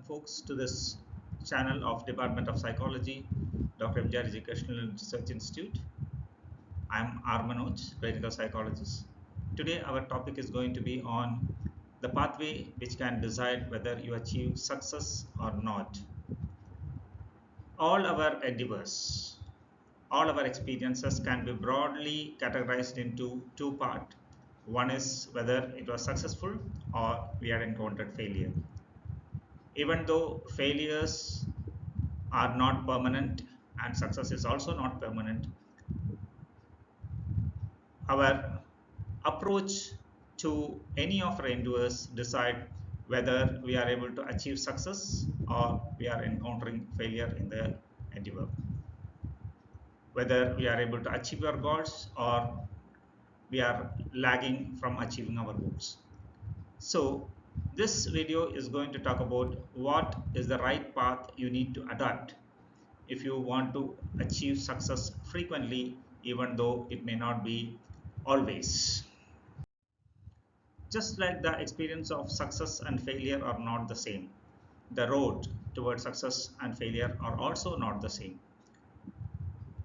Welcome folks to this channel of Department of Psychology, Dr. MGR Educational Research Institute. I am R. Manoj, clinical psychologist. Today our topic is going to be on the pathway which can decide whether you achieve success or not. All our endeavors, all our experiences can be broadly categorized into two parts. One is whether it was successful or we had encountered failure. Even though failures are not permanent and success is also not permanent, our approach to any of our endeavors decide whether we are able to achieve success or we are encountering failure in the endeavor, whether we are able to achieve our goals or we are lagging from achieving our goals. So this video is going to talk about what is the right path you need to adopt if you want to achieve success frequently, even though it may not be always. Just like the experience of success and failure are not the same, the road towards success and failure are also not the same.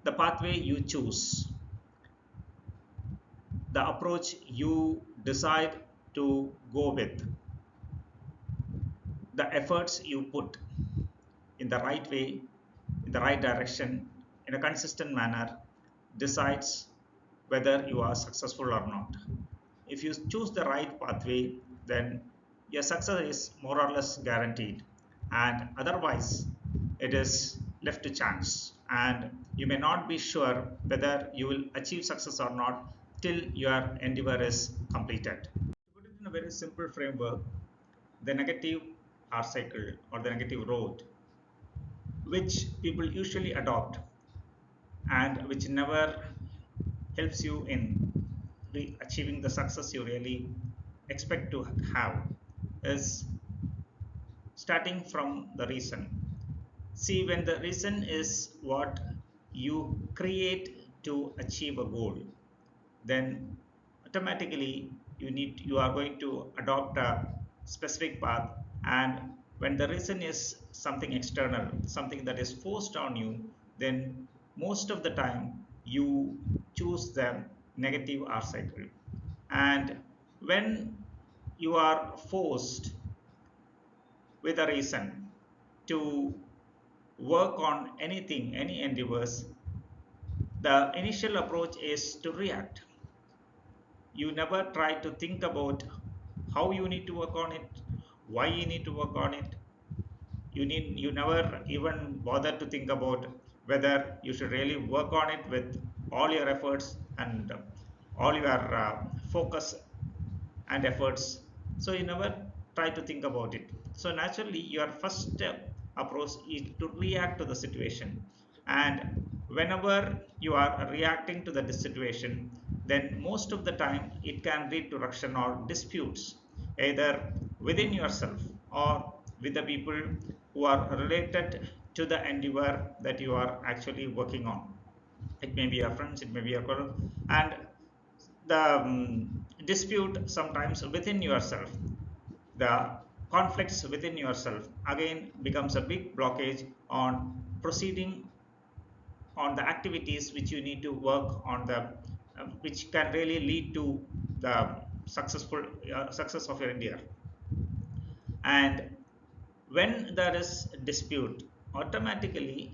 The pathway you choose, the approach you decide to go with, the efforts you put in the right way, in the right direction, in a consistent manner, decides whether you are successful or not. If you choose the right pathway, then your success is more or less guaranteed, and otherwise it is left to chance, and you may not be sure whether you will achieve success or not till your endeavor is completed. To put it in a very simple framework, the negative R cycle or the negative road, which people usually adopt and which never helps you in achieving the success you really expect to have, is starting from the reason. See, when the reason is what you create to achieve a goal, then automatically you are going to adopt a specific path. And when the reason is something external, something that is forced on you, then most of the time you choose the negative R cycle. And when you are forced with a reason to work on anything, any endeavors, the initial approach is to react. You never try to think about how you need to work on it, why you need to work on it. You never even bother to think about whether you should really work on it with all your efforts and all your focus and efforts. So you never try to think about it. So naturally your first approach is to react to the situation, and whenever you are reacting to the situation, then most of the time it can lead to ruction or disputes, either within yourself or with the people who are related to the endeavor that you are actually working on. It may be your friends, it may be your colleague, and the dispute sometimes within yourself, the conflicts within yourself again becomes a big blockage on proceeding on the activities which you need to work on, the which can really lead to the successful success of your endeavor. And when there is dispute, automatically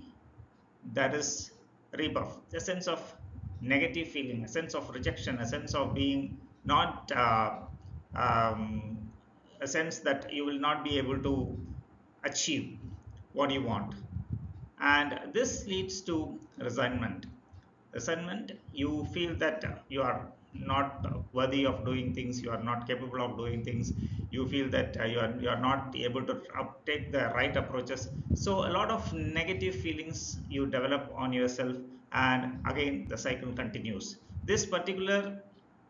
there is rebuff, a sense of negative feeling, a sense of rejection, a sense of being not um, a sense that you will not be able to achieve what you want. And this leads to resignment. Resentment, you feel that you are not worthy of doing things, you are not capable of doing things, you feel that you are not able to take the right approaches. So a lot of negative feelings you develop on yourself, and again the cycle continues. This particular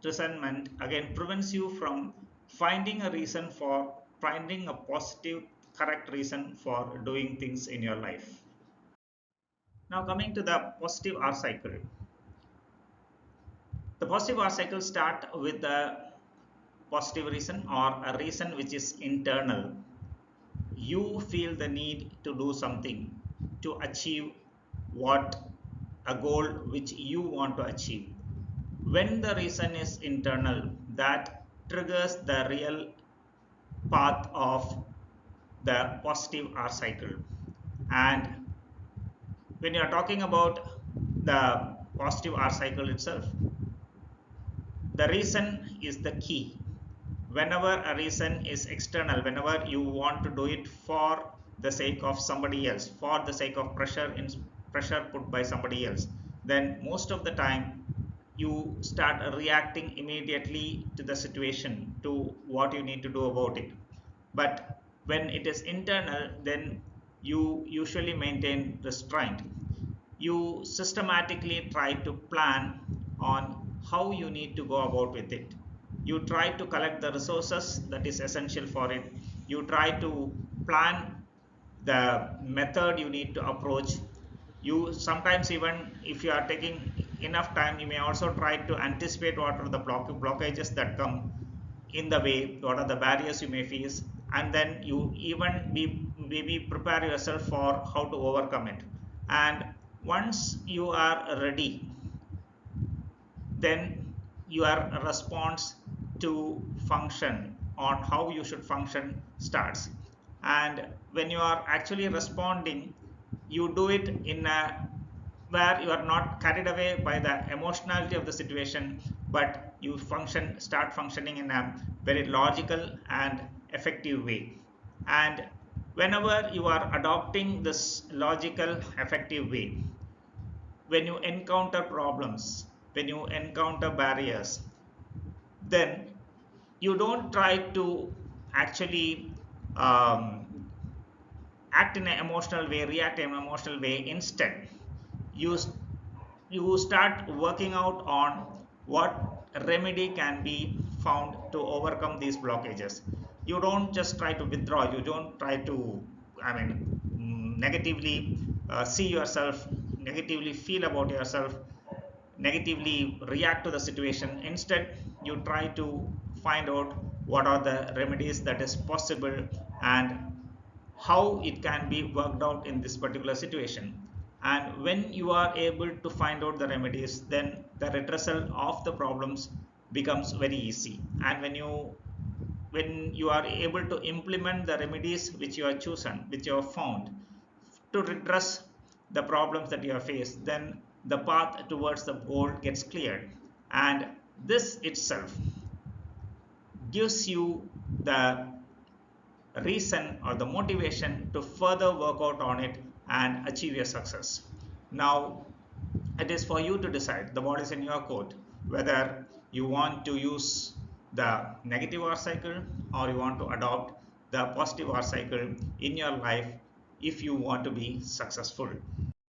resentment again prevents you from finding a reason for finding a positive correct reason for doing things in your life. Now coming to the positive R cycle. The positive R cycle start with the positive reason or a reason which is internal. you feel the need to do something to achieve what a goal which you want to achieve. When the reason is internal, that triggers the real path of the positive R cycle. And when you are talking about the positive R cycle itself, the reason is the key. Whenever a reason is external, whenever you want to do it for the sake of somebody else, for the sake of pressure put by somebody else, then most of the time you start reacting immediately to the situation, to what you need to do about it. But when it is internal, then you usually maintain restraint. You systematically try to plan on how you need to go about with it. You try to collect the resources that is essential for it. You try to plan the method you need to approach. You sometimes, even if you are taking enough time, you may also try to anticipate what are the blockages that come in the way, what are the barriers you may face, and then you even maybe prepare yourself for how to overcome it. And once you are ready, then your response to function on how you should function starts. And when you are actually responding, you do it in a where you are not carried away by the emotionality of the situation, but you start functioning in a very logical and effective way. And whenever you are adopting this logical effective way, when you encounter problems, when you encounter barriers, then you don't try to actually um, act in an emotional way, react in an emotional way. Instead, you you start working out on what remedy can be found to overcome these blockages. You don't just try to withdraw. You don't try to, I mean, negatively see yourself, negatively feel about yourself, negatively react to the situation. Instead, you try to find out what are the remedies that is possible and how it can be worked out in this particular situation. And when you are able to find out the remedies, then the redressal of the problems becomes very easy. And when you are able to implement the remedies which you have chosen, which you have found to redress the problems that you have faced, then the path towards the goal gets cleared. And this itself gives you the reason or the motivation to further work out on it and achieve your success. Now, it is for you to decide, the ball is in your court, whether you want to use the negative R cycle or you want to adopt the positive R cycle in your life if you want to be successful.